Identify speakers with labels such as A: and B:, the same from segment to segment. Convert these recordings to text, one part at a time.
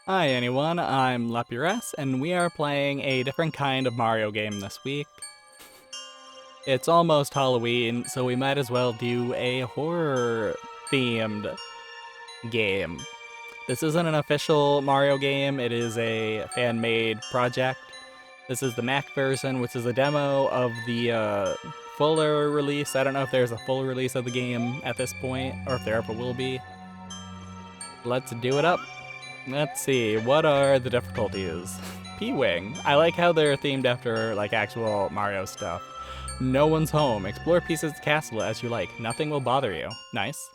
A: Hi anyone, I'm Luppi, and we are playing a different kind of Mario game this week. It's almost Halloween, so we might as well do a horror-themed game. This isn't an official Mario game, it is a fan-made project. This is the Mac version, which is a demo of the fuller release. I don't know if there's a full release of the game at this point, or if there ever will be. Let's do it up. Let's see, what are the difficulties? P-Wing. I like how they're themed after, like, actual Mario stuff. No one's home. Explore pieces of the castle as you like. Nothing will bother you. Nice.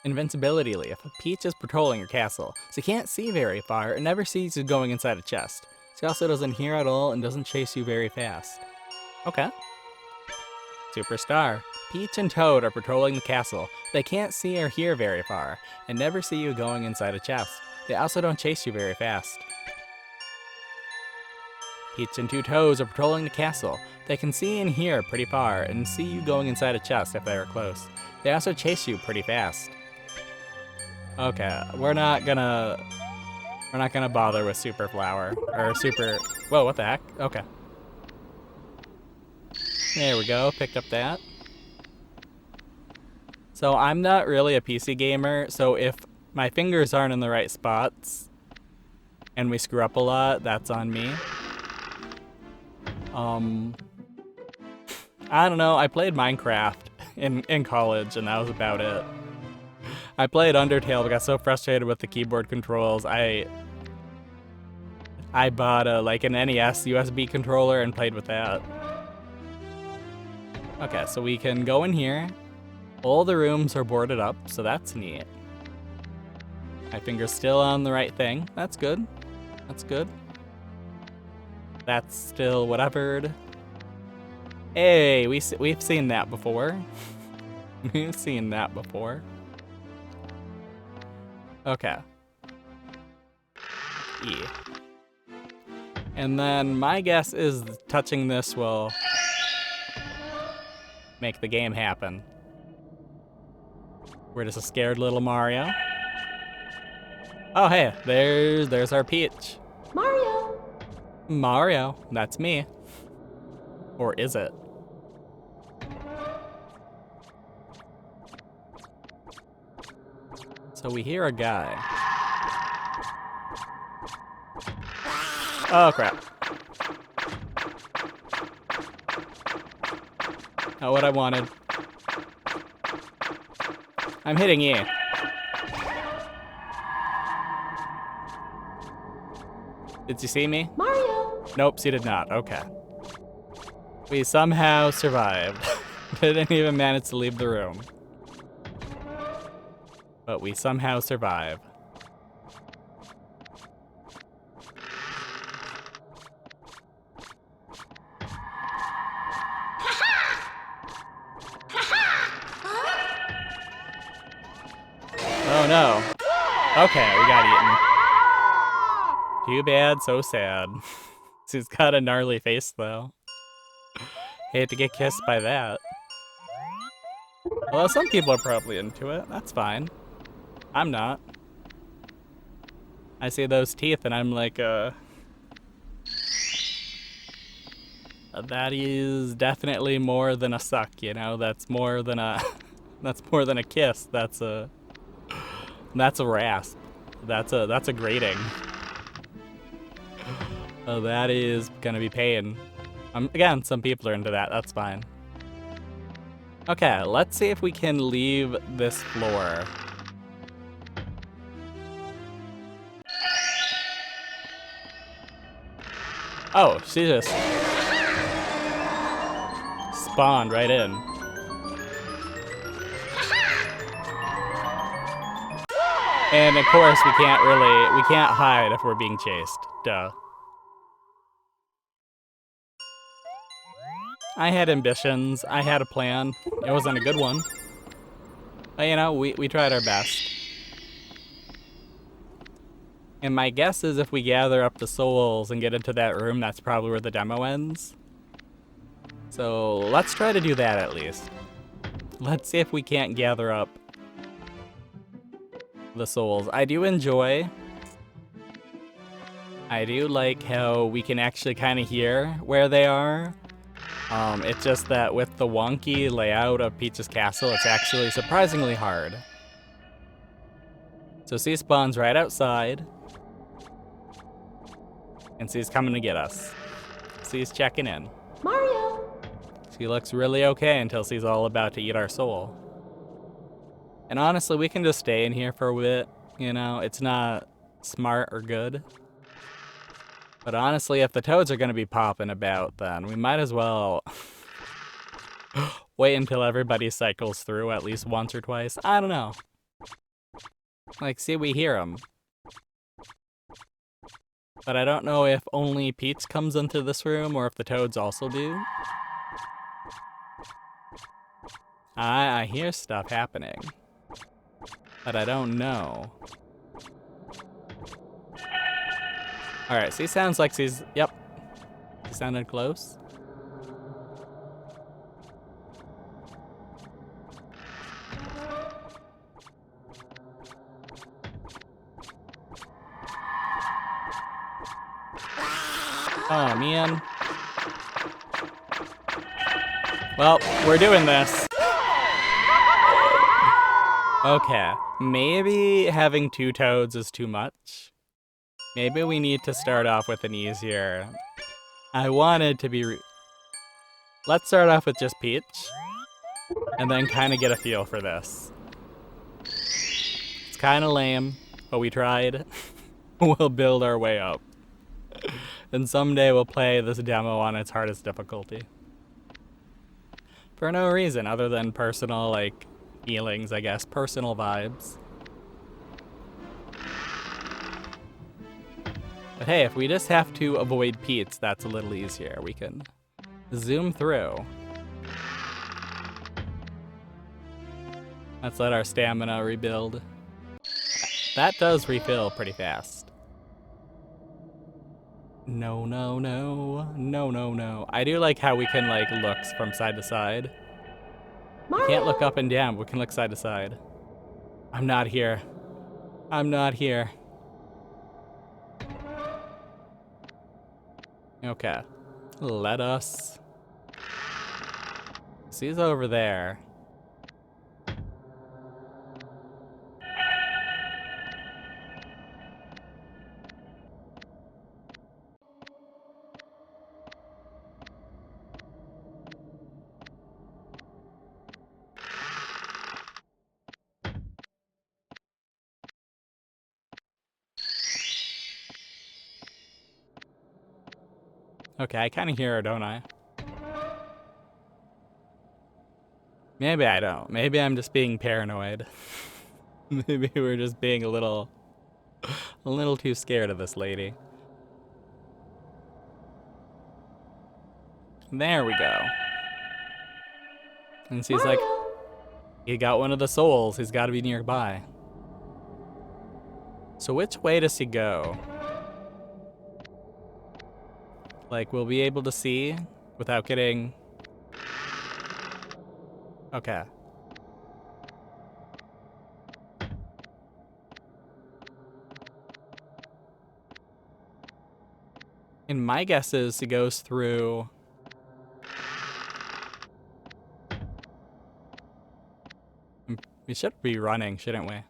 A: Invincibility Leaf. Peach is patrolling your castle. She can't see very far and never sees you going inside a chest. She also doesn't hear at all and doesn't chase you very fast. Okay. Superstar. Peach and Toad are patrolling the castle. They can't see or hear very far, and never see you going inside a chest. They also don't chase you very fast. Peach and two Toads are patrolling the castle. They can see and hear pretty far, and see you going inside a chest if they are close. They also chase you pretty fast. Okay, we're not gonna bother with Super Flower, or Super... Whoa, what the heck? Okay. There we go, picked up that. So I'm not really a PC gamer, so if my fingers aren't in the right spots and we screw up a lot, that's on me. I don't know, I played Minecraft in college and that was about it. I played Undertale but got so frustrated with the keyboard controls, I bought like an NES USB controller and played with that. Okay, so we can go in here. All the rooms are boarded up, so that's neat. My finger's still on the right thing. That's good. That's good. That's still whatever. Hey, we've seen that before. We've seen that before. Okay. E. And then my guess is touching this will make the game happen. We're just a scared little Mario. Oh hey, there's our Peach.
B: Mario!
A: Mario, that's me. Or is it? So we hear a guy. Oh crap. Not what I wanted. I'm hitting you. Did you see me?
B: Mario!
A: Nope, she did not. Okay. We somehow survived. Didn't even manage to leave the room. But we somehow survived. Oh no. Okay, we got eaten. Too bad, so sad. She's got a gnarly face though. Hate to get kissed by that. Although some people are probably into it, that's fine. I'm not. I see those teeth and I'm like, that is definitely more than a suck, you know? That's more than a, that's more than a kiss. That's a rasp. That's a grating. Oh, that is gonna be pain. Again, some people are into that. That's fine. Okay, let's see if we can leave this floor. Oh, she just spawned right in. And of course, we can't hide if we're being chased. Duh. I had ambitions. I had a plan. It wasn't a good one. But you know, we tried our best. And my guess is if we gather up the souls and get into that room, that's probably where the demo ends. So let's try to do that at least. Let's see if we can't gather up the souls. I do enjoy I do like how we can actually kind of hear where they are. It's just that with the wonky layout of Peach's castle, it's actually surprisingly hard. So C spawns right outside. And C's coming to get us. C's checking in.
B: Mario!
A: C looks really okay until C's all about to eat our soul. And honestly, we can just stay in here for a bit. You know, it's not smart or good. But honestly, if the toads are going to be popping about, then we might as well wait until everybody cycles through at least once or twice. I don't know. Like, see, we hear them. But I don't know if only Peach comes into this room or if the toads also do. I hear stuff happening. But I don't know. Alright, so he sounds like he's... Yep. He sounded close. Oh, man. Well, we're doing this. Okay, maybe having 2 toads is too much. Maybe we need to start off with an easier... I wanted to be... Let's start off with just Peach. And then kind of get a feel for this. It's kind of lame, but we tried. We'll build our way up. And someday we'll play this demo on its hardest difficulty. For no reason other than personal, like, feelings, I guess. Personal vibes. But hey, if we just have to avoid Pete's, that's a little easier. We can zoom through. Let's let our stamina rebuild. That does refill pretty fast. No, no, no. No, no, no. I do like how we can, like, look from side to side. We can't look up and down, but we can look side to side. I'm not here. I'm not here. Okay. Let us... C's over there. Okay, I kind of hear her, don't I? Maybe I don't. Maybe I'm just being paranoid. Maybe we're just being a little too scared of this lady. There we go. And she's like, he got one of the souls. He's got to be nearby. So which way does he go? Like, we'll be able to see without getting... Okay. And my guess is he goes through... We should be running, shouldn't we?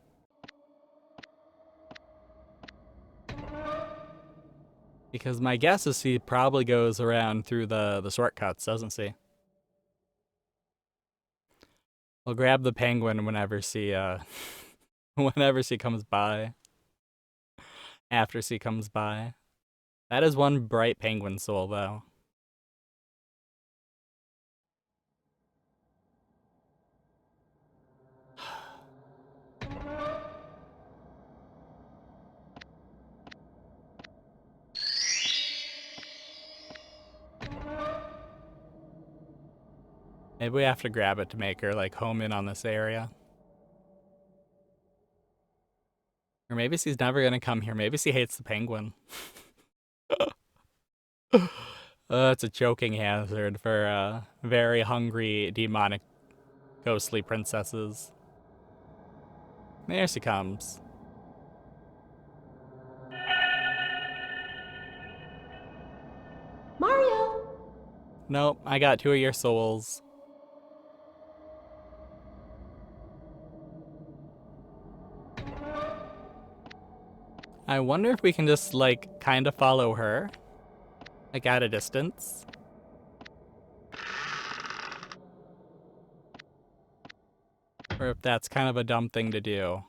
A: Because my guess is he probably goes around through the shortcuts, doesn't he? We'll grab the penguin whenever she whenever she comes by. After she comes by. That is one bright penguin soul, though. Maybe we have to grab it to make her, like, home in on this area. Or maybe she's never gonna come here. Maybe she hates the penguin. It's a choking hazard for very hungry, demonic, ghostly princesses. There she comes. Nope, I got 2 of your souls. I wonder if we can just, like, kind of follow her. Like, at a distance. Or if that's kind of a dumb thing to do.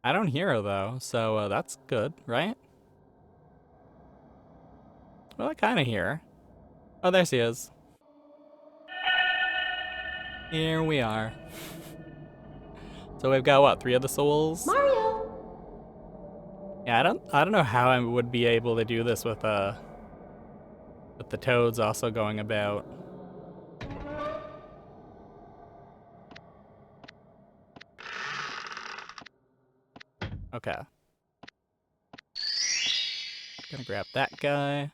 A: I don't hear her, though, so that's good, right? Well, I kind of hear her. Oh, there she is. Here we are. So we've got, what, 3 of the souls?
B: Mario!
A: Yeah, I don't know how I would be able to do this with the toads also going about. Okay. Gonna grab that guy.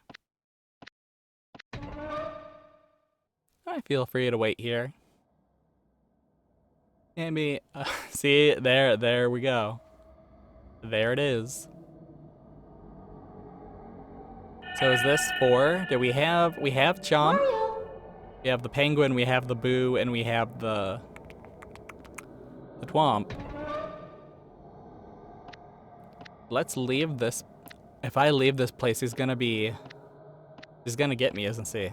A: I feel free to wait here. Maybe, see, there we go. There it is. So is this 4? We have Chomp,
B: Mario!
A: we have the Penguin, we have the Boo, and we have the Twomp. Let's leave this. If I leave this place, he's gonna get me, isn't he?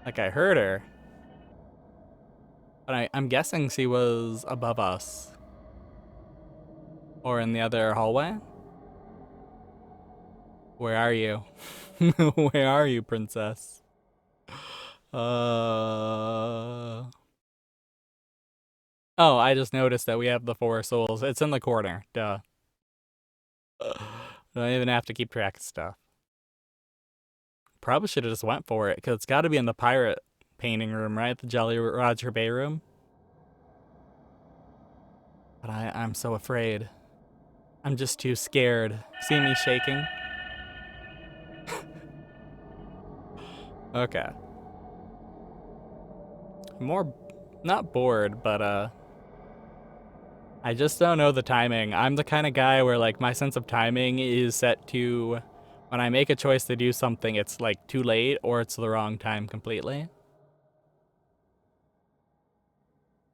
A: Like, I heard her. But I'm guessing she was above us. Or in the other hallway? Where are you? Where are you, princess? Oh, I just noticed that we have the 4 souls. It's in the corner. Duh. Don't even have to keep track of stuff. Probably should have just went for it, because it's got to be in the pirate painting room, right? The Jolly Roger Bay room. But I'm so afraid. I'm just too scared. See me shaking? Okay. More, not bored, but I just don't know the timing. I'm the kind of guy where, like, my sense of timing is set to when I make a choice to do something, it's like too late or it's the wrong time completely.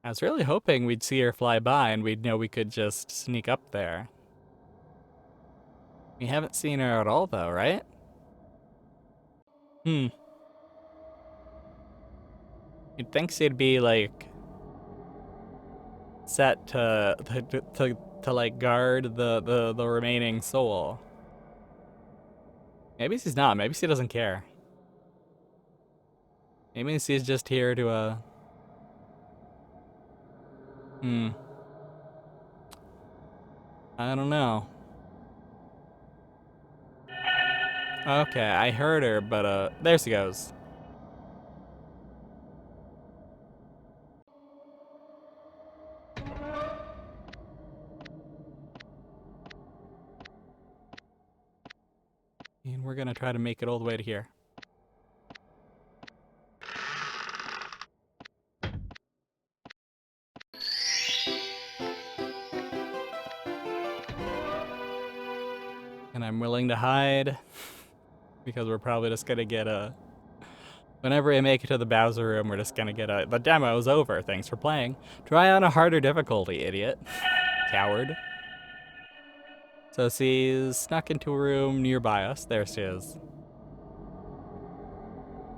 A: I was really hoping we'd see her fly by and we'd know we could just sneak up there. We haven't seen her at all, though, right? You'd think she'd be, like, set to like guard the remaining soul. Maybe she's not. Maybe she doesn't care. Maybe she's just here to I don't know. Okay, I heard her, but there she goes. And we're gonna try to make it all the way to here. And I'm willing to hide because we're probably just gonna get a. Whenever I make it to the Bowser room, we're just gonna get a. The demo's over. Thanks for playing. Try on a harder difficulty, idiot. Coward. So she's snuck into a room nearby us. There she is.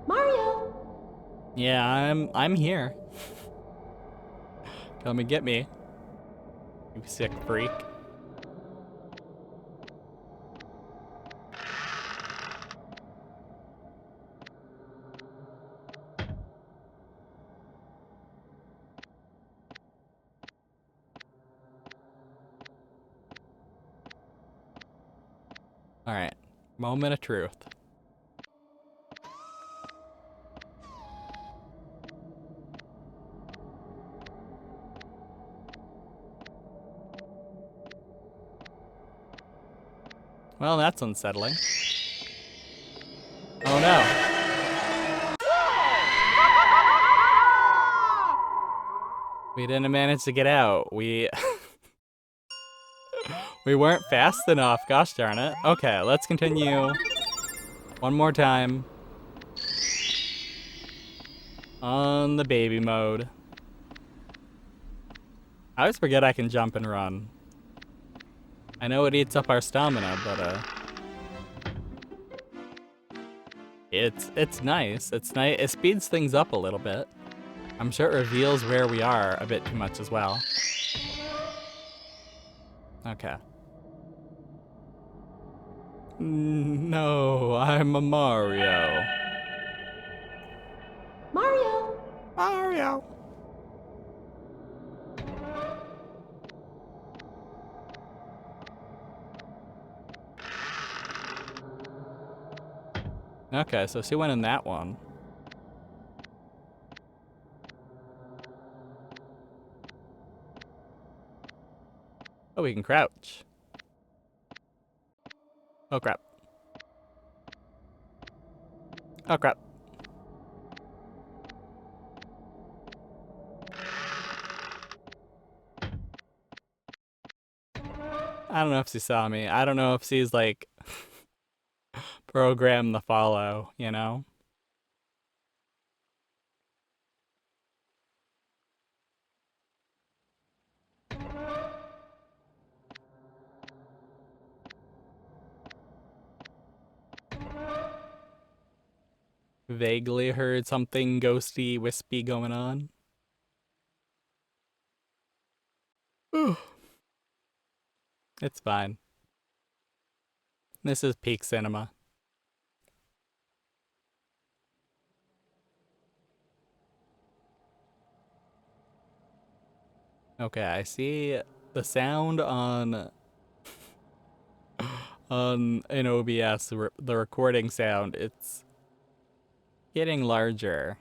B: Mario!
A: Yeah, I'm here. Come and get me. You sick freak. Alright. Moment of truth. Well, that's unsettling. Oh no. We didn't manage to get out. We weren't fast enough. Gosh darn it. Okay, let's continue one more time on the baby mode. I always forget I can jump and run. I know it eats up our stamina, but it's nice. It's nice. It speeds things up a little bit. I'm sure it reveals where we are a bit too much as well. Okay. No, I'm a Mario.
B: Mario!
A: Mario. Okay, so she went in that one. Oh, we can crouch. Oh, crap. Oh, crap. I don't know if she saw me. I don't know if she's, like, programmed the follow, you know? Vaguely heard something ghosty, wispy going on. It's fine. This is peak cinema. Okay, I see the sound on in OBS, the recording sound. It's getting larger.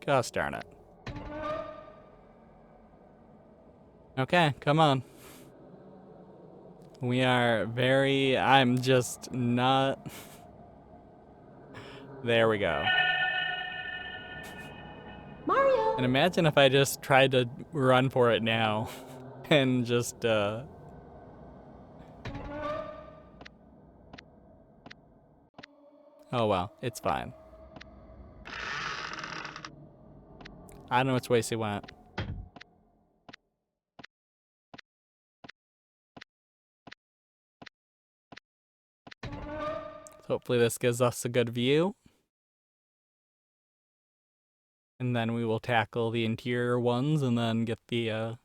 A: Gosh darn it. Okay, come on. We are I'm just not... There we go.
B: Mario!
A: And imagine if I just tried to run for it now and just, Oh well, it's fine. I don't know which way she went. Hopefully this gives us a good view. And then we will tackle the interior ones and then get the,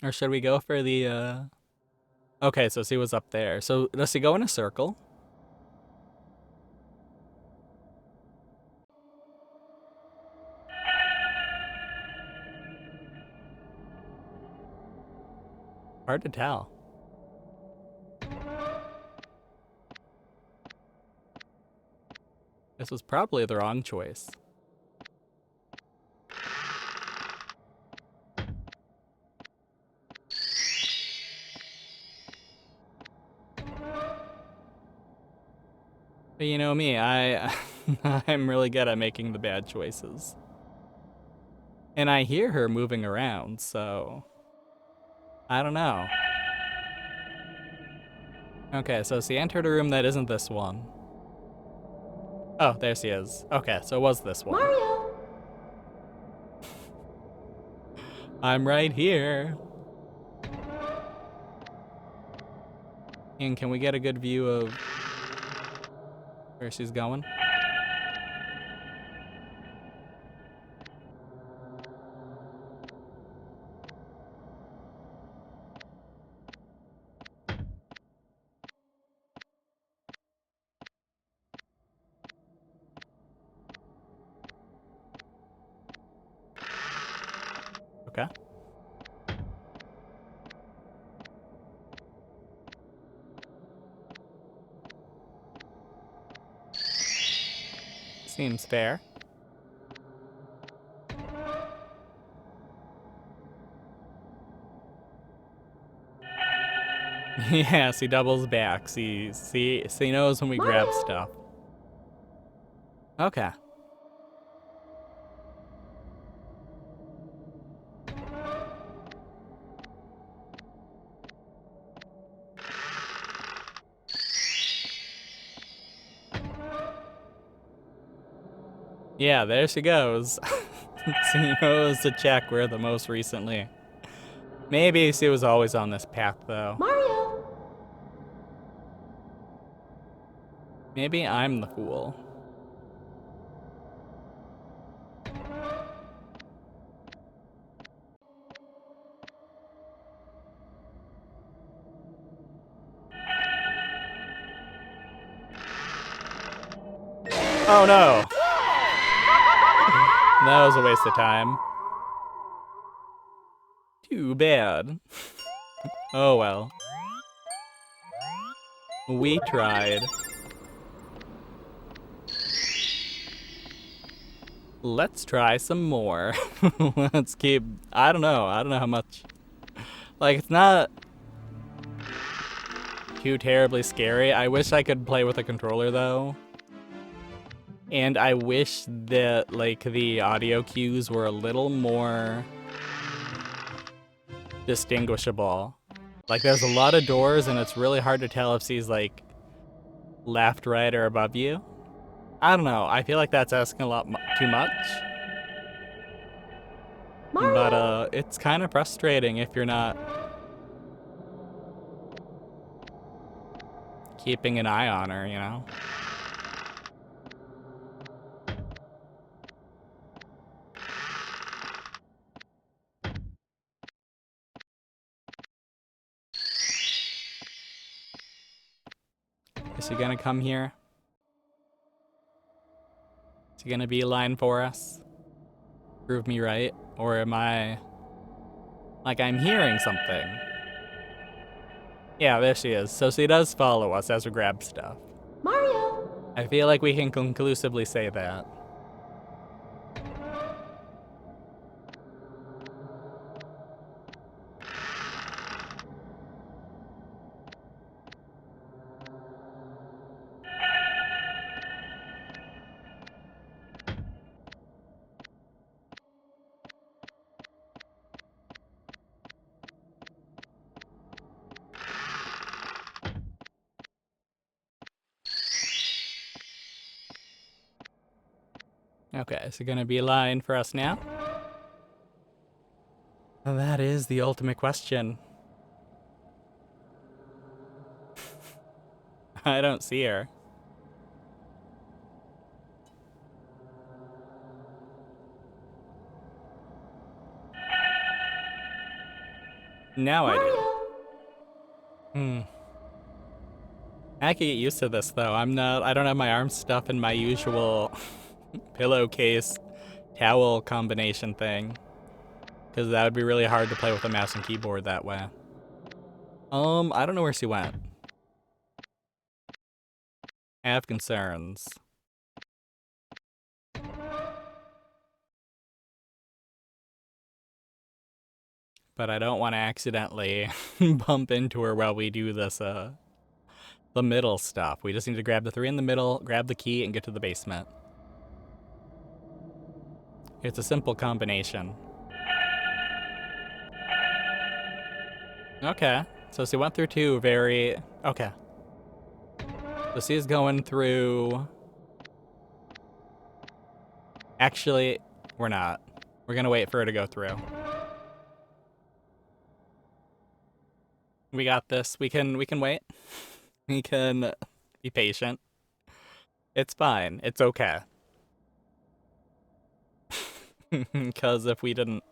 A: Or should we go for the, Okay, so she was up there. So does she go in a circle? Hard to tell. This was probably the wrong choice. But you know me, I'm really good at making the bad choices. And I hear her moving around, so I don't know. Okay, so she entered a room that isn't this one. Oh, there she is. Okay, so it was this one.
B: Mario!
A: I'm right here. And can we get a good view of where she's going? Okay. Seems fair. Yeah, she doubles back. She knows when we grab
B: Mario!
A: stuff. Okay. Yeah, there she goes. She knows to check where the most recently. Maybe she was always on this path, though.
B: Mario!
A: Maybe I'm the fool. Oh no! That was a waste of time. Too bad. Oh well. We tried. Let's try some more. Let's keep... I don't know how much... Like, it's not too terribly scary. I wish I could play with a controller, though. And I wish that, like, the audio cues were a little more distinguishable. Like, there's a lot of doors, and it's really hard to tell if she's, like, left, right, or above you. I don't know. I feel like that's asking a lot too much.
B: Mario!
A: But, it's kind of frustrating if you're not keeping an eye on her, you know? Is she gonna come here? Is she gonna be a line for us? Prove me right? Or am I... Like, I'm hearing something. Yeah, there she is. So she does follow us as we grab stuff.
B: Mario!
A: I feel like we can conclusively say that. Okay, is it gonna be a line for us now? Well, that is the ultimate question. I don't see her. Now I do. Hmm. I could get used to this though. I don't have my arm stuff in my usual pillowcase towel combination thing. Because that would be really hard to play with a mouse and keyboard that way. I don't know where she went. I have concerns. But I don't want to accidentally bump into her while we do this, the middle stuff. We just need to grab the 3 in the middle, grab the key, and get to the basement. It's a simple combination. Okay, so she went through 2 very... Okay. So she's going through... Actually, we're not. We're gonna wait for her to go through. We got this. We can wait. We can be patient. It's fine. It's okay. Because if we didn't...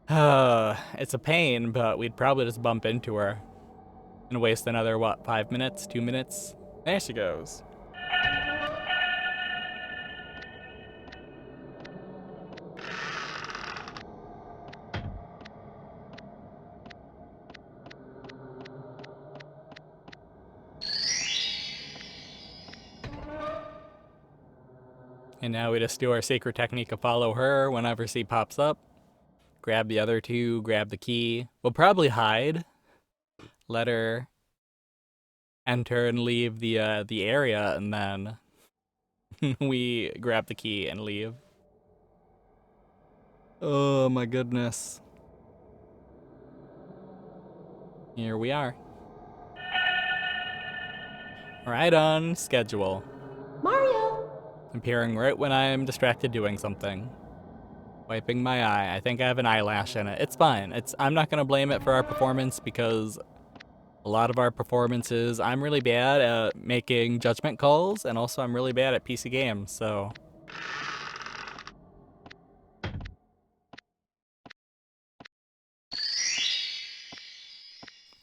A: it's a pain, but we'd probably just bump into her. And waste another, what, 5 minutes? 2 minutes? There she goes. And now we just do our sacred technique of follow her whenever she pops up. Grab the other 2, grab the key. We'll probably hide. let her enter and leave the area, and then we grab the key and leave. Oh my goodness. Here we are. Right on schedule.
B: Mario!
A: Appearing right when I'm distracted doing something. Wiping my eye. I think I have an eyelash in it. It's fine. I'm not gonna blame it for our performance because a lot of our performances, I'm really bad at making judgment calls, and also I'm really bad at PC games, so.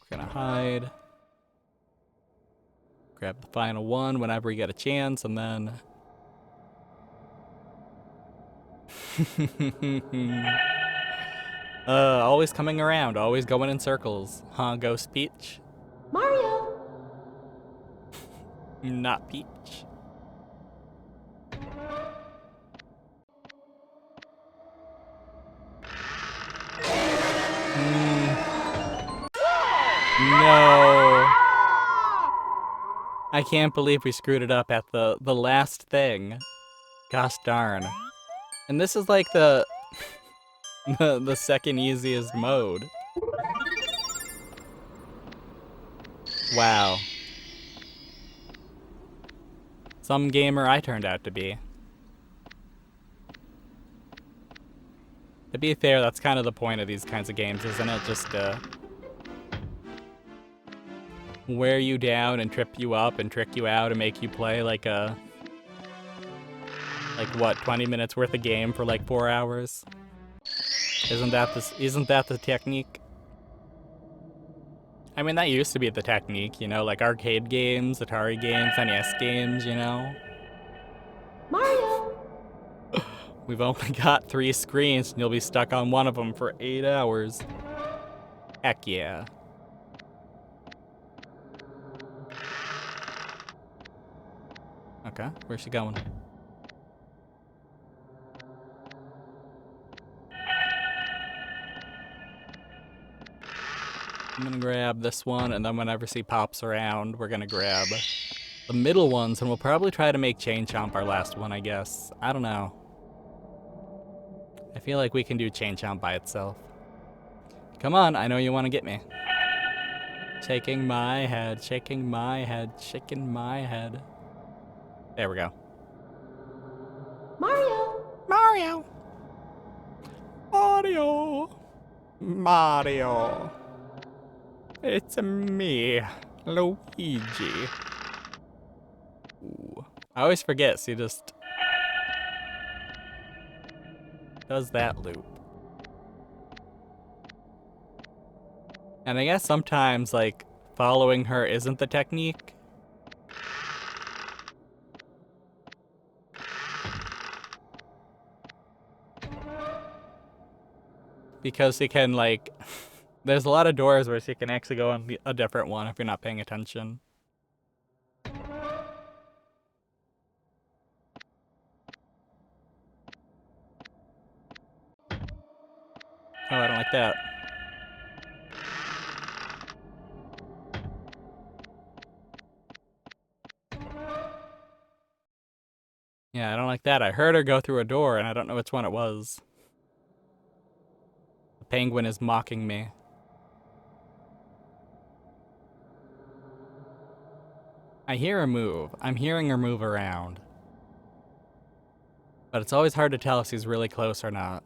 A: We're gonna hide. Grab the final one whenever we get a chance, and then. Always coming around, always going in circles. Huh, Ghost Peach?
B: Mario!
A: Not Peach. No. I can't believe we screwed it up at the last thing. Gosh darn. And this is like the the second easiest mode. Wow. Some gamer I turned out to be. To be fair, that's kind of the point of these kinds of games, isn't it? Just to wear you down and trip you up and trick you out and make you play like a... Like what, 20 minutes worth of game for like 4 hours? Isn't that the technique? I mean, that used to be the technique, you know, like arcade games, Atari games, NES games, you know?
B: Mario!
A: We've only got 3 screens, and you'll be stuck on one of them for 8 hours. Heck yeah. Okay, where's she going? I'm gonna grab this one, and then whenever she pops around, we're gonna grab the middle ones, and we'll probably try to make Chain Chomp our last one, I guess. I don't know. I feel like we can do Chain Chomp by itself. Come on, I know you want to get me. Shaking my head, shaking my head, shaking my head. There we go.
B: Mario!
A: Mario! Mario! Mario! It's me, Luigi. Ooh. I always forget, so he just does that loop. And I guess sometimes, like, following her isn't the technique. Because she can, like, there's a lot of doors where she can actually go on a different one if you're not paying attention. Oh, I don't like that. Yeah, I don't like that. I heard her go through a door, and I don't know which one it was. The penguin is mocking me. I hear her move. I'm hearing her move around. But it's always hard to tell if she's really close or not.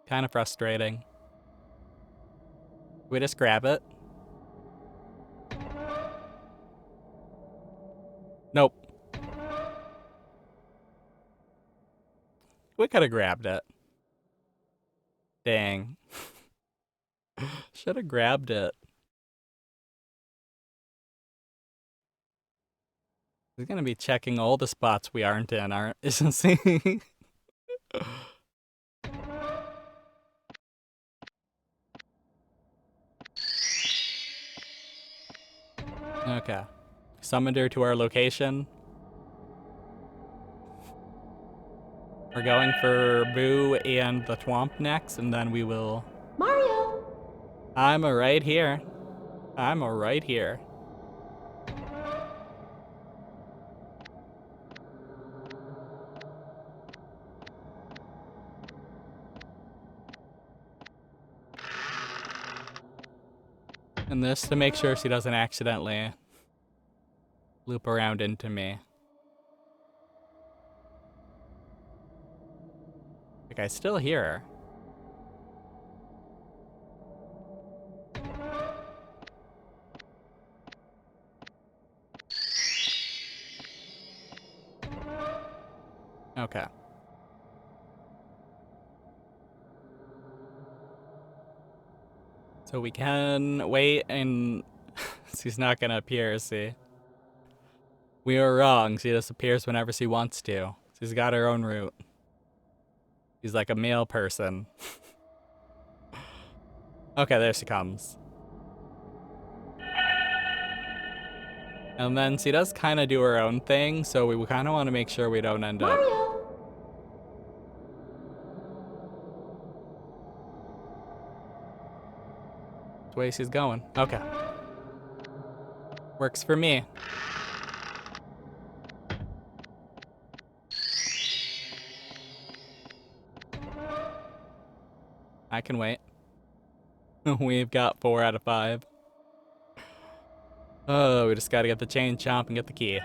A: Kind of frustrating. We just grab it? Nope. We could have grabbed it. Dang. Should have grabbed it. He's gonna be checking all the spots we aren't in, isn't he? Okay. Summoned her to our location. We're going for Boo and the Twomp next, and then we will...
B: Mario!
A: I'm right here. I'm right here. And this to make sure she doesn't accidentally loop around into me. Like, I still hear her. Okay. So we can wait and she's not gonna appear, is she? We were wrong. She just appears whenever she wants to. She's got her own route. She's like a male person. Okay, there she comes. And then she does kind of do her own thing, so we kind of want to make sure we don't end up...
B: Mario!
A: the way she's going. Okay. Works for me. I can wait. We've got 4 out of 5. Oh, we just gotta get the chain chomp and get the key.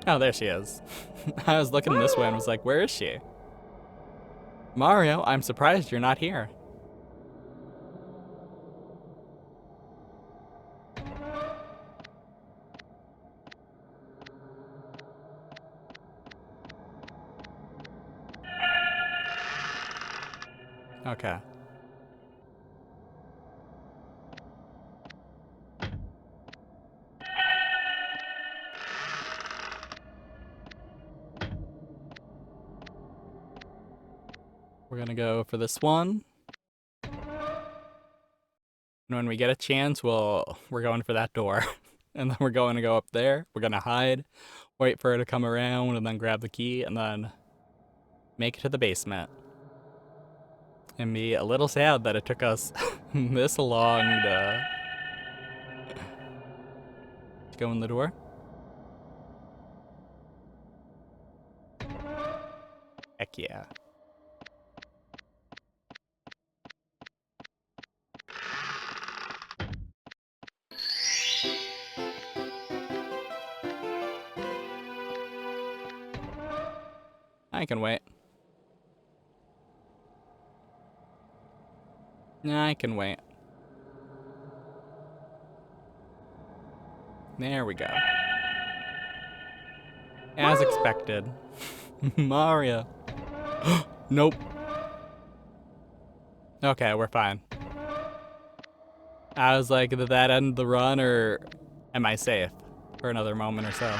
A: Oh, there she is. I was looking this way and was like, where is she? Mario, I'm surprised you're not here. Okay. We're gonna go for this one. And when we get a chance, we're going for that door. And then we're going to go up there. We're gonna hide, wait for her to come around, and then grab the key, and then make it to the basement. And be a little sad that it took us this long to go in the door. Heck yeah. I can wait. I can wait. There we go. As
B: Mario!
A: expected. Mario. Nope. Okay, we're fine. I was like, did that end the run, or am I safe for another moment or so?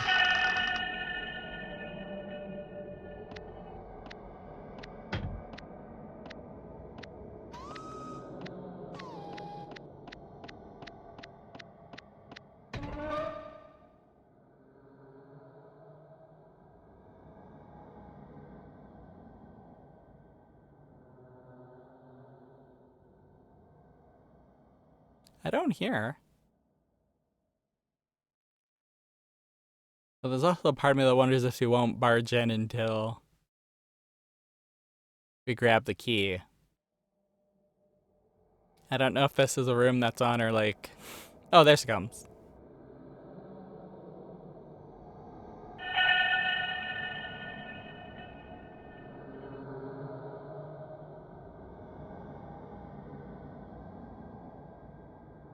A: I don't hear her. But there's also a part of me that wonders if she won't barge in until we grab the key. I don't know if this is a room that's on her, like... Oh, there she comes.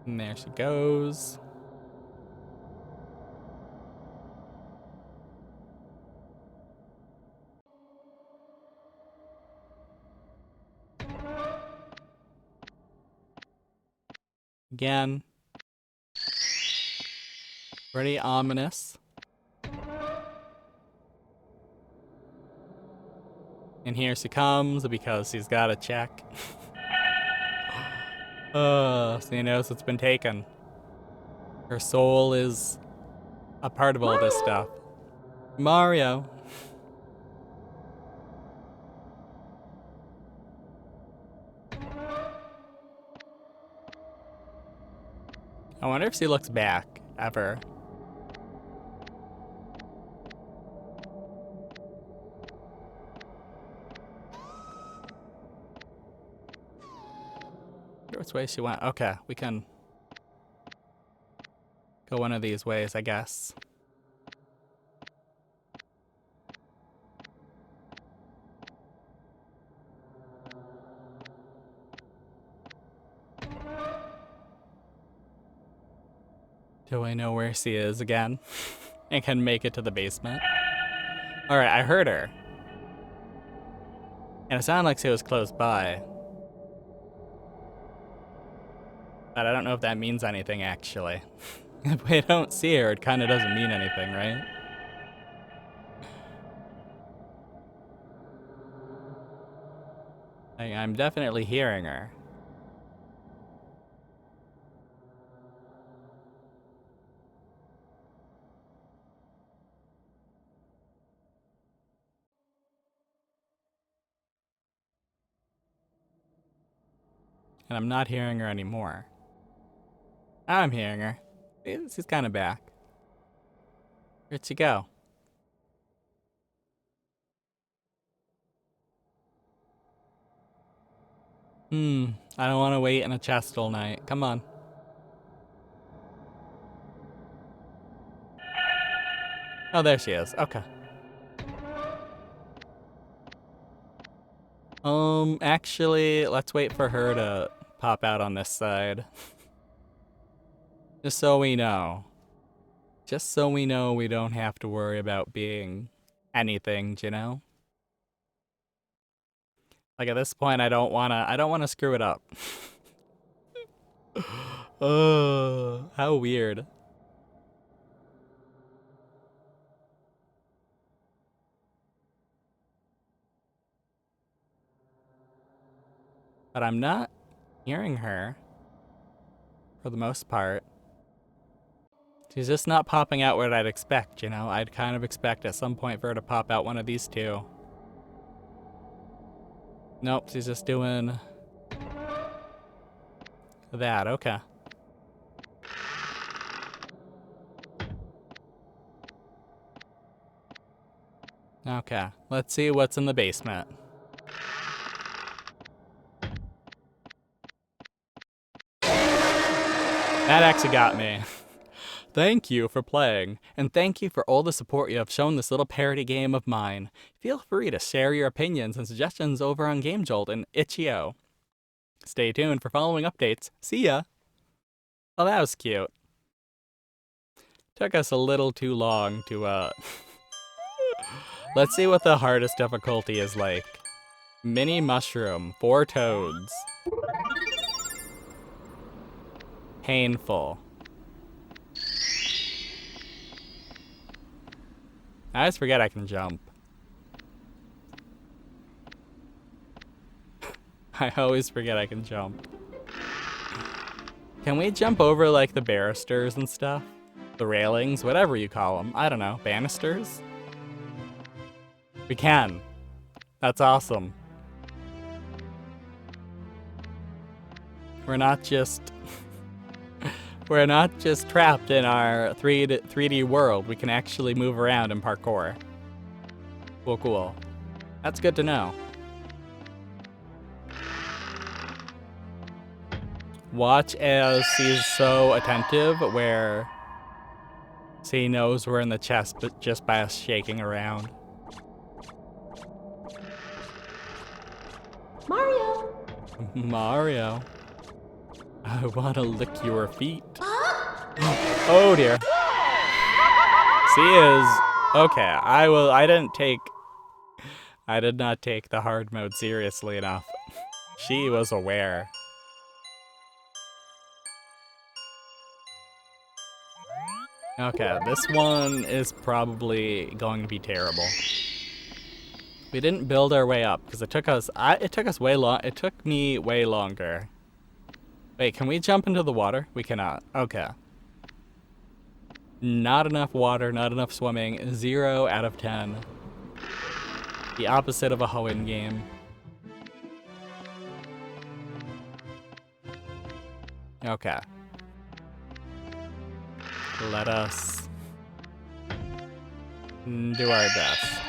A: And there she goes. Again. Pretty ominous. And here she comes because she's got to check. So you notice it's been taken. Her soul is a part of all this stuff. Mario. I wonder if she looks back, ever. Which way she went? Okay, we can go one of these ways, I guess. Do I know where she is again? And can make it to the basement? Alright, I heard her. And it sounded like she was close by. But I don't know if that means anything, actually. If we don't see her, it kind of doesn't mean anything, right? I'm definitely hearing her. And I'm not hearing her anymore. I'm hearing her. She's kind of back. Where'd she go? I don't want to wait in a chest all night. Come on. Oh, there she is. Okay. Actually, let's wait for her to pop out on this side. Just so we know. Just so we know we don't have to worry about being anything, you know? Like at this point I don't wanna screw it up. Oh, how weird. But I'm not hearing her for the most part. She's just not popping out what I'd expect, you know? I'd kind of expect at some point for her to pop out one of these two. Nope, she's just doing that. Okay. Okay, let's see what's in the basement. That actually got me. Thank you for playing, and thank you for all the support you have shown this little parody game of mine. Feel free to share your opinions and suggestions over on GameJolt and Itch.io. Stay tuned for following updates. See ya! Oh, that was cute. Took us a little too long to, Let's see what the hardest difficulty is like. Mini mushroom, 4 toads. Painful. I always forget I can jump. I always forget I can jump. Can we jump over like the barristers and stuff? The railings, whatever you call them. I don't know, banisters? We can. That's awesome. We're not just trapped in our 3D world. We can actually move around and parkour. Cool. That's good to know. Watch as she's so attentive where she knows we're in the chest but just by us shaking around. Mario. I want to lick your feet. Oh dear. She is okay. I did not take the hard mode seriously enough. She was aware. Okay, this one is probably going to be terrible. We didn't build our way up because it took me way longer. Wait, can we jump into the water? We cannot. Okay. Not enough water, not enough swimming. 0 out of 10. The opposite of a Hoenn game. Okay. Let us do our best.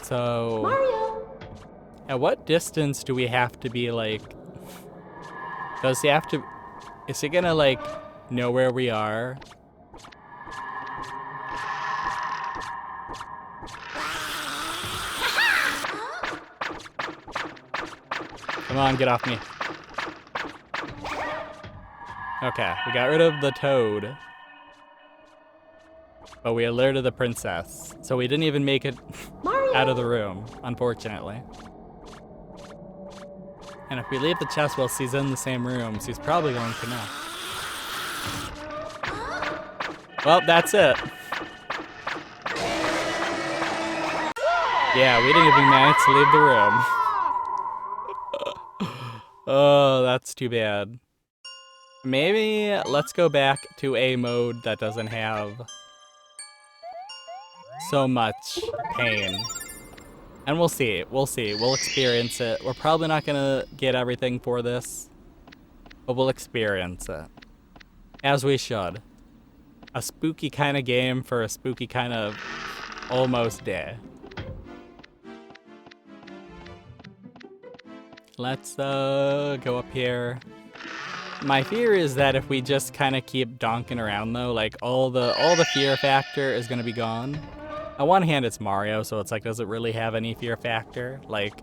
A: So,
B: Mario!
A: at what distance do we have to be, like... Does he have to... Is he gonna, like, know where we are? Come on, get off me. Okay, we got rid of the toad. But we alerted the princess. So we didn't even make it
B: Mario!
A: out of the room, unfortunately. And if we leave the chest while she's in the same room, she's probably going to know. Well, that's it. Yeah, we didn't even manage to leave the room. Oh, that's too bad. Maybe let's go back to a mode that doesn't have so much pain. And we'll see. We'll see. We'll experience it. We're probably not gonna get everything for this, but we'll experience it. As we should. A spooky kind of game for a spooky kind of almost day. Let's go up here. My fear is that if we just kind of keep donking around though, like all the fear factor is gonna be gone. On one hand, it's Mario, so it's like, does it really have any fear factor? Like,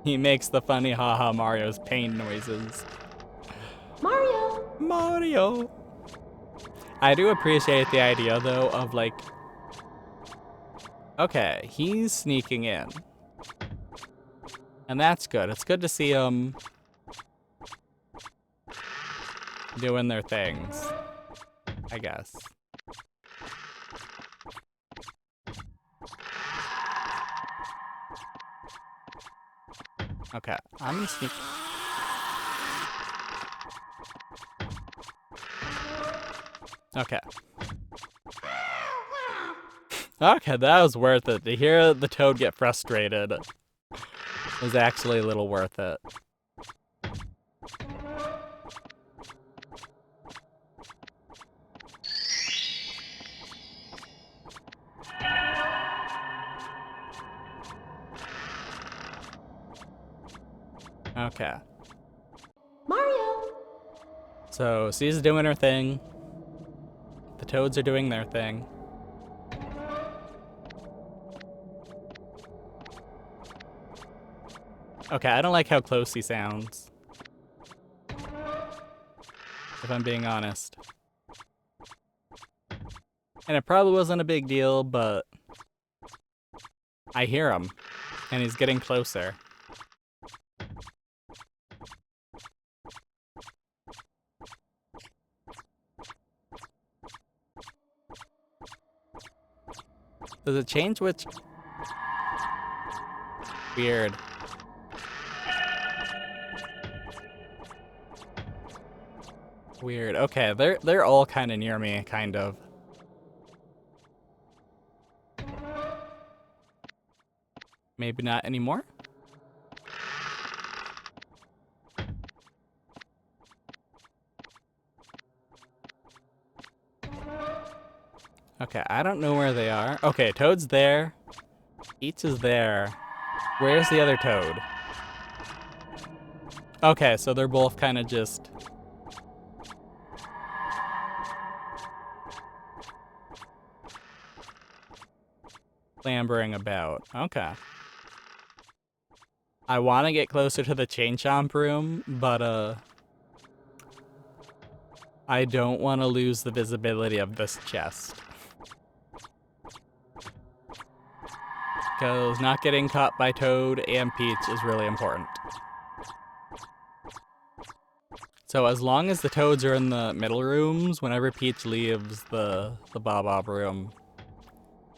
A: he makes the funny haha Mario's pain noises.
B: Mario!
A: Mario! I do appreciate the idea though of like, okay, he's sneaking in. And that's good. It's good to see them doing their things, I guess. Okay, I'm gonna sneak. Okay. Okay, that was worth it. To hear the toad get frustrated was actually a little worth it. Okay.
B: Mario!
A: So she's doing her thing. The toads are doing their thing. Okay, I don't like how close he sounds. If I'm being honest. And it probably wasn't a big deal, but I hear him. And he's getting closer. Does it change which? Weird. Weird. Okay, they're all kind of near me, kind of. Maybe not anymore? Okay, I don't know where they are. Okay, Toad's there. Peach is there. Where's the other Toad? Okay, so they're both kind of just... clambering about. Okay. I want to get closer to the Chain Chomp room, but I don't want to lose the visibility of this chest. Because not getting caught by Toad and Peach is really important. So as long as the Toads are in the middle rooms, whenever Peach leaves the Bob room,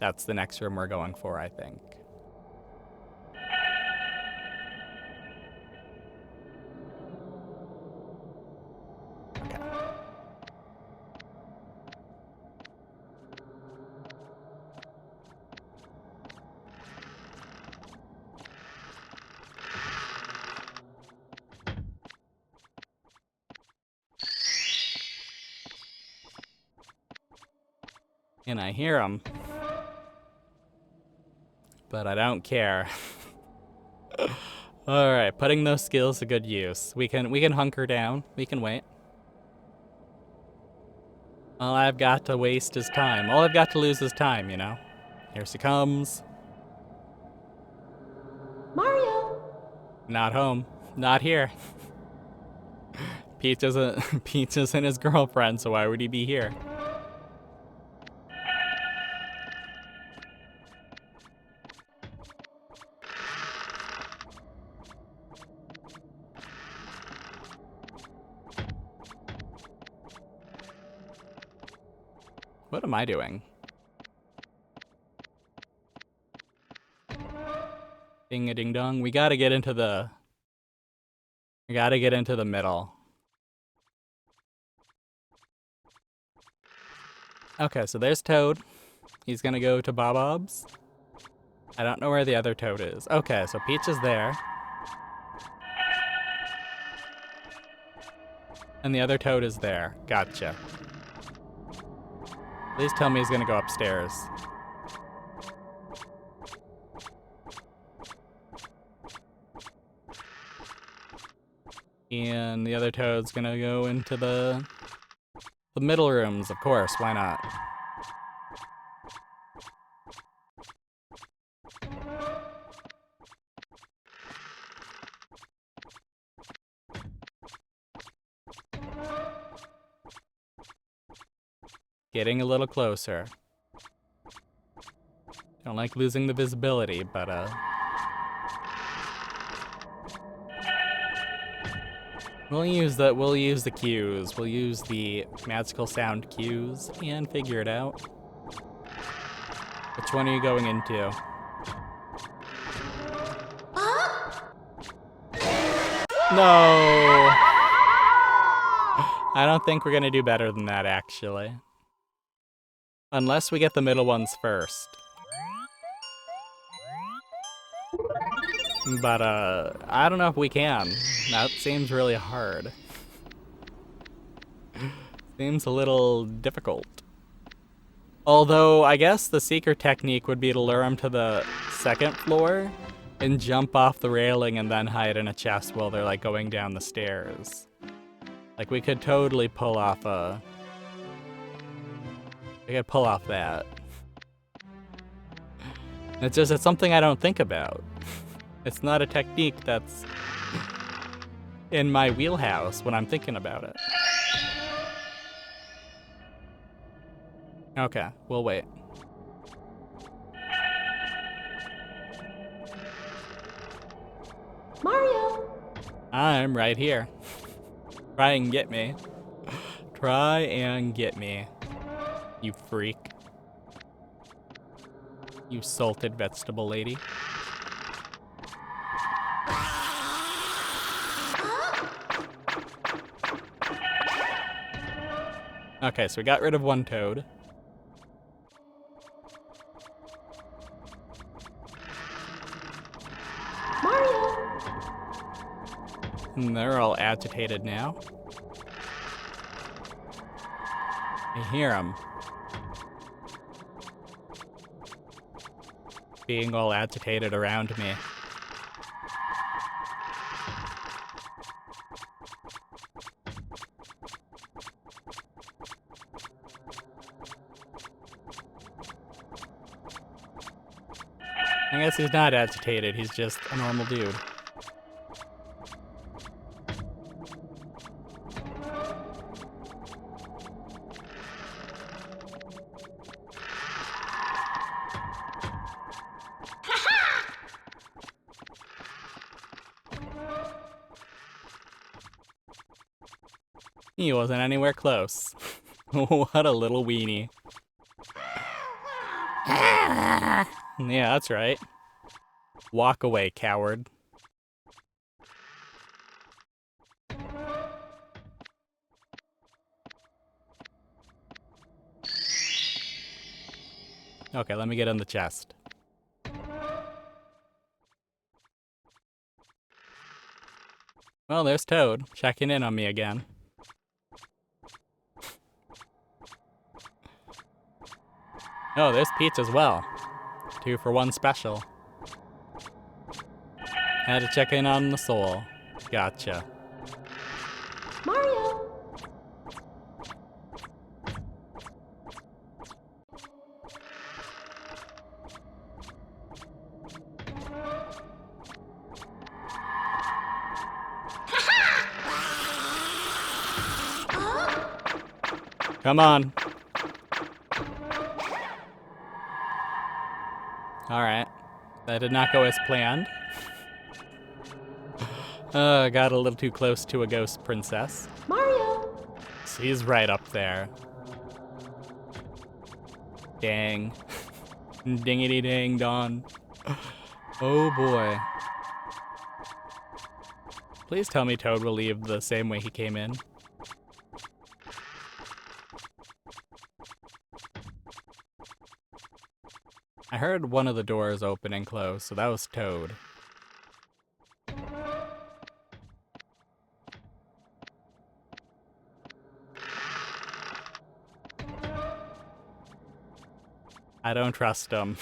A: that's the next room we're going for, I think. Okay. And I hear him. But I don't care. Alright, putting those skills to good use. We can hunker down. We can wait. All I've got to waste is time. All I've got to lose is time, you know? Here she comes.
B: Mario!
A: Not home. Not here. Peach isn't his girlfriend, so why would he be here? What am I doing? Ding a ding dong. We gotta get into the middle. Okay, so there's Toad. He's gonna go to Bob's. I don't know where the other Toad is. Okay, so Peach is there. And the other Toad is there. Gotcha. Please tell me he's gonna go upstairs. And the other Toad's gonna go into the middle rooms, of course, why not? Getting a little closer. Don't like losing the visibility, but we'll use the cues. We'll use the magical sound cues and figure it out. Which one are you going into? No! I don't think we're gonna do better than that, actually. Unless we get the middle ones first. But, I don't know if we can. That seems really hard. Seems a little difficult. Although, I guess the secret technique would be to lure him to the second floor and jump off the railing and then hide in a chest while they're, like, going down the stairs. Like, we could totally pull off we could pull off that. It's something I don't think about. It's not a technique that's in my wheelhouse when I'm thinking about it. Okay, we'll wait.
B: Mario!
A: I'm right here. Try and get me. Try and get me. You freak. You salted vegetable lady. Okay, so we got rid of one Toad.
B: Mario!
A: And they're all agitated now. I hear them. Being all agitated around me. I guess he's not agitated, he's just a normal dude. He wasn't anywhere close. What a little weenie. Yeah, that's right. Walk away, coward. Okay, let me get in the chest. Well, there's Toad, checking in on me again. Oh, there's Peach as well. 2 for 1 special. Had to check in on the soul. Gotcha.
B: Mario.
A: Come on. Alright. That did not go as planned. Got a little too close to a ghost princess.
B: Mario.
A: She's right up there. Dang. Dingity dang don. Oh boy. Please tell me Toad will leave the same way he came in. I heard one of the doors open and close, so that was Toad. I don't trust him.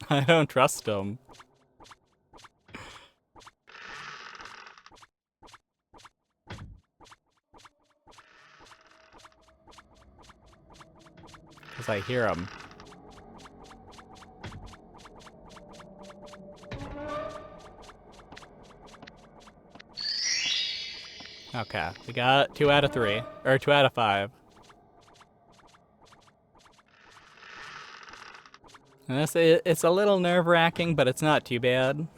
A: I don't trust him. Because I hear him. Okay, we got 2 out of 3. Or 2 out of 5. And it's a little nerve-wracking, but it's not too bad.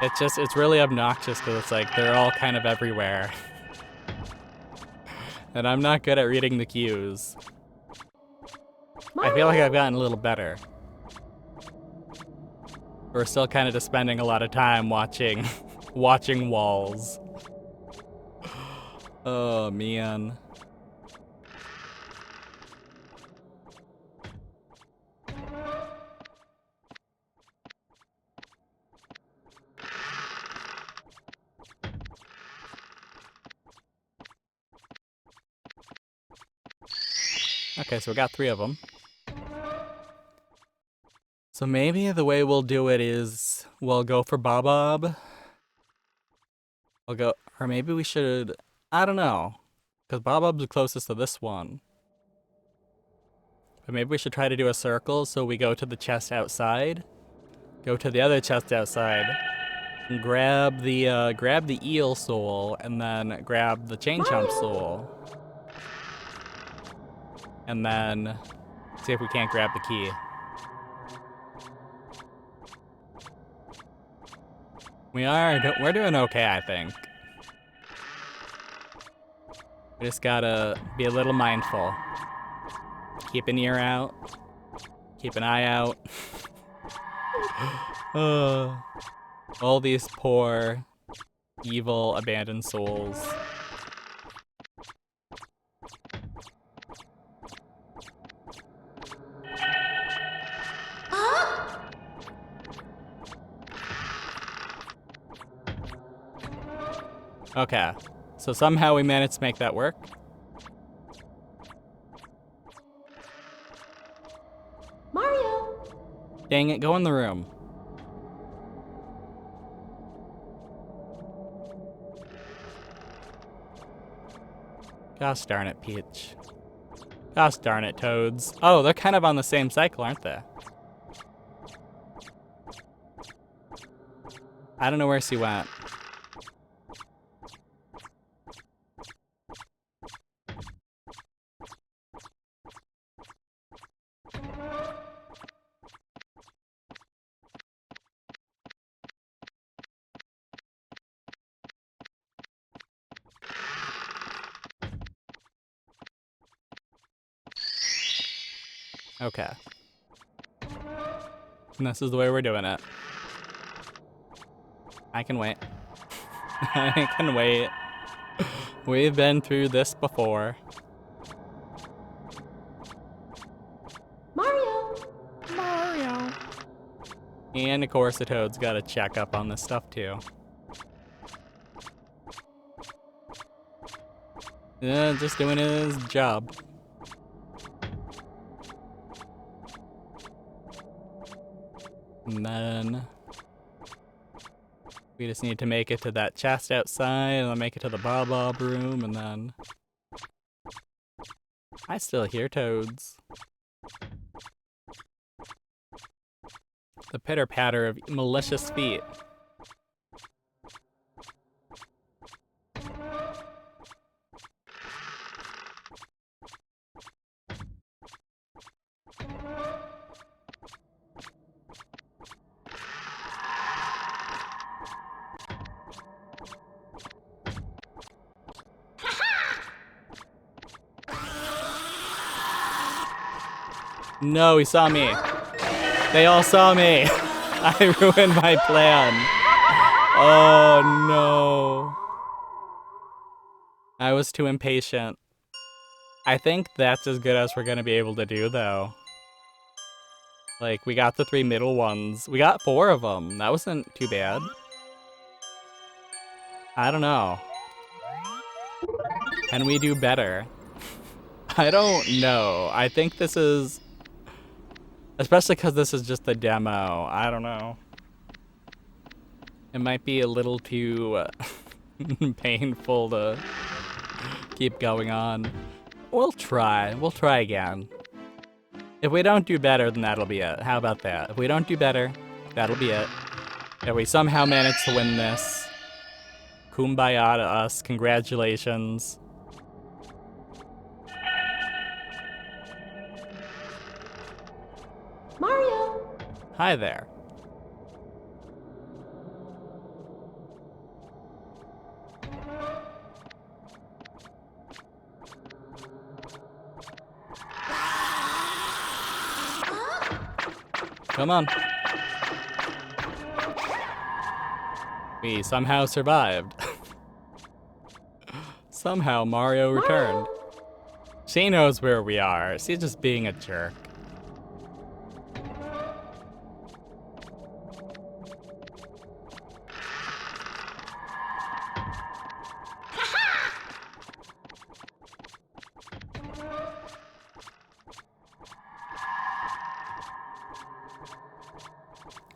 A: It's really obnoxious because it's like they're all kind of everywhere. And I'm not good at reading the cues. I feel like I've gotten a little better. We're still kind of just spending a lot of time watching watching walls. Oh man. Okay, so we got 3 of them. So maybe the way we'll do it is we'll go for Bob. We'll go, or maybe we should, I don't know, because Bob's the closest to this one. But maybe we should try to do a circle so we go to the chest outside, go to the other chest outside, and grab the eel soul, and then grab the chain chomp soul. And then see if we can't grab the key. We're doing okay, I think. We just gotta be a little mindful. Keep an ear out. Keep an eye out. All these poor, evil, abandoned souls. Okay, so somehow we managed to make that work.
B: Mario.
A: Dang it, go in the room. Gosh darn it, Peach. Gosh darn it, Toads. Oh, they're kind of on the same cycle, aren't they? I don't know where she went. Okay. And this is the way we're doing it. I can wait. I can wait. We've been through this before.
B: Mario.
A: Mario. And of course the Toad's gotta check up on this stuff too. Yeah, just doing his job. And then we just need to make it to that chest outside, and then make it to the Bob room, and then I still hear toads. The pitter-patter of malicious feet. No, he saw me. They all saw me. I ruined my plan. Oh no. I was too impatient. I think that's as good as we're gonna be able to do though. Like, we got the 3 middle ones. We got 4 of them. That wasn't too bad. I don't know. Can we do better? I don't know. I think this is... Especially because this is just a demo. I don't know. It might be a little too painful to keep going on. We'll try. We'll try again. If we don't do better, then that'll be it. How about that? If we don't do better, that'll be it. If we somehow manage to win this, kumbaya to us. Congratulations.
B: Mario!
A: Hi there. Come on. We somehow survived. Somehow Mario returned. She knows where we are. She's just being a jerk.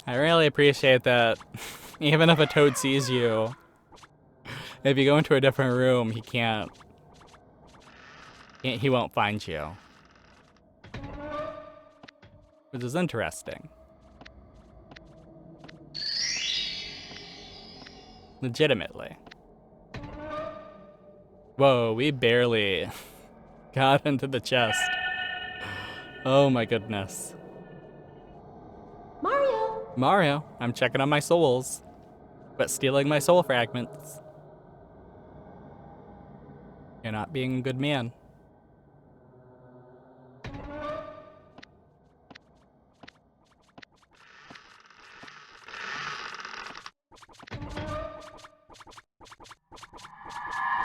A: I really appreciate that. Even if a toad sees you, if you go into a different room, he won't find you. Which is interesting. Legitimately. Whoa, we barely got into the chest. Oh my goodness.
B: Mario!
A: Mario, I'm checking on my souls, but stealing my soul fragments. You're not being a good man.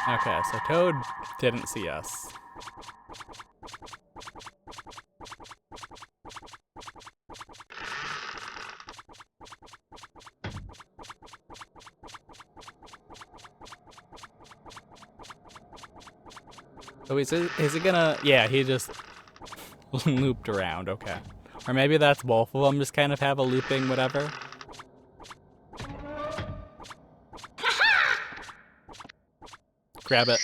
A: Okay, so Toad didn't see us. So is he gonna... Yeah, he just looped around, okay. Or maybe that's both of them just kind of have a looping whatever. Grab it.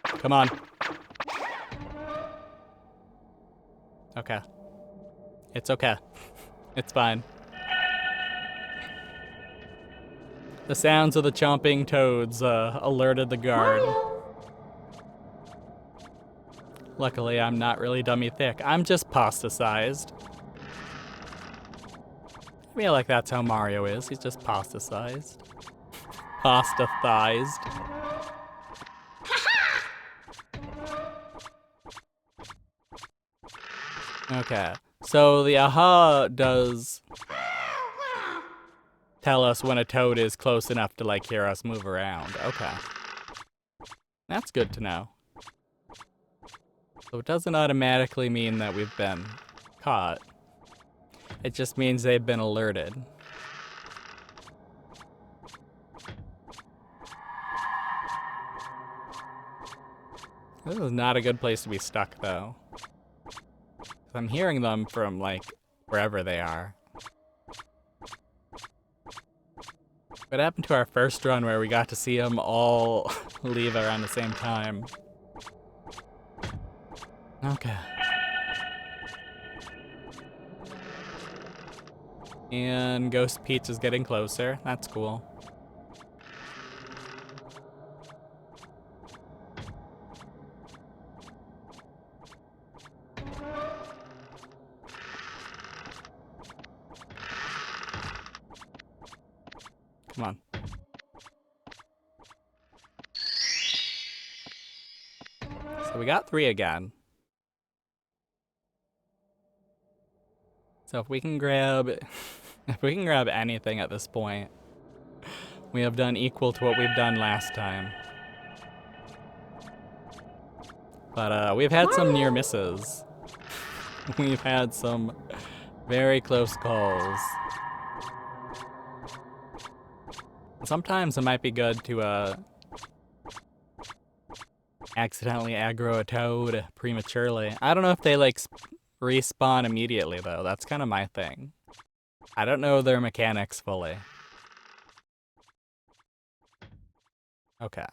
A: Come on. Okay. It's okay. It's fine. The sounds of the chomping toads alerted the guard.
B: Mario!
A: Luckily, I'm not really dummy thick. I'm just pasta-sized. I feel like that's how Mario is. He's just pasta-sized. Pasta-thized. Okay. So the aha does tell us when a toad is close enough to like hear us move around. Okay. That's good to know. So it doesn't automatically mean that we've been caught. It just means they've been alerted. This is not a good place to be stuck, though. I'm hearing them from, like, wherever they are. What happened to our first run where we got to see them all leave around the same time? Okay. And Ghost Peach is getting closer. That's cool. Come on. So we got 3 again. So if we can grab anything at this point, we have done equal to what we've done last time. But we've had some near misses. We've had some very close calls. Sometimes it might be good to accidentally aggro a toad prematurely. I don't know if they like respawn immediately though. That's kind of my thing. I don't know their mechanics fully. Okay.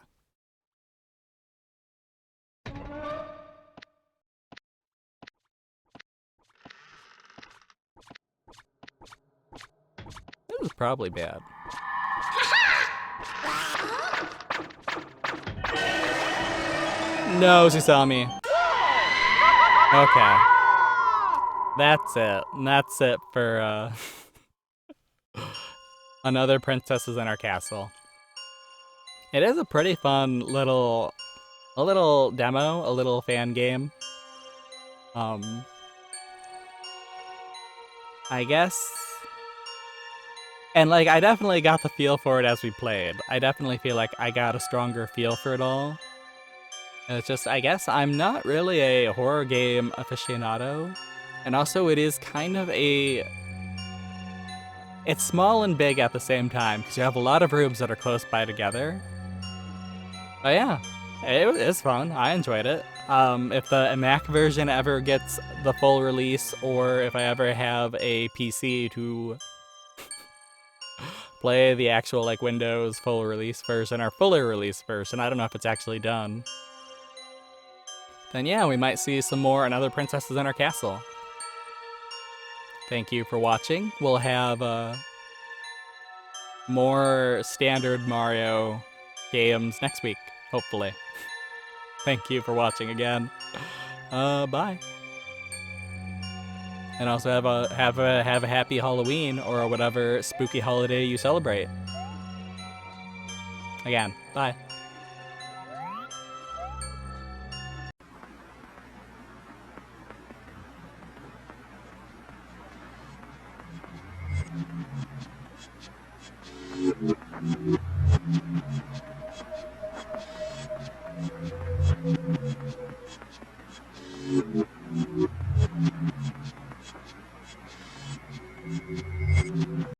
A: This is probably bad. No, she saw me. Okay. That's it. That's it for another princesses in our castle. It is a pretty fun little demo, a little fan game. I guess. And like I definitely got the feel for it as we played. I definitely feel like I got a stronger feel for it all. And it's just I guess I'm not really a horror game aficionado. And also it is kind of it's small and big at the same time because you have a lot of rooms that are close by together. But yeah, it's fun. I enjoyed it. If the Mac version ever gets the full release, or if I ever have a PC to play the actual like Windows full release version or fully released version, I don't know if it's actually done. Then yeah, we might see some more Another Princesses in Our Castle. Thank you for watching. We'll have more standard Mario games next week, hopefully. Thank you for watching again. Bye. And also have a happy Halloween or whatever spooky holiday you celebrate. Again, bye.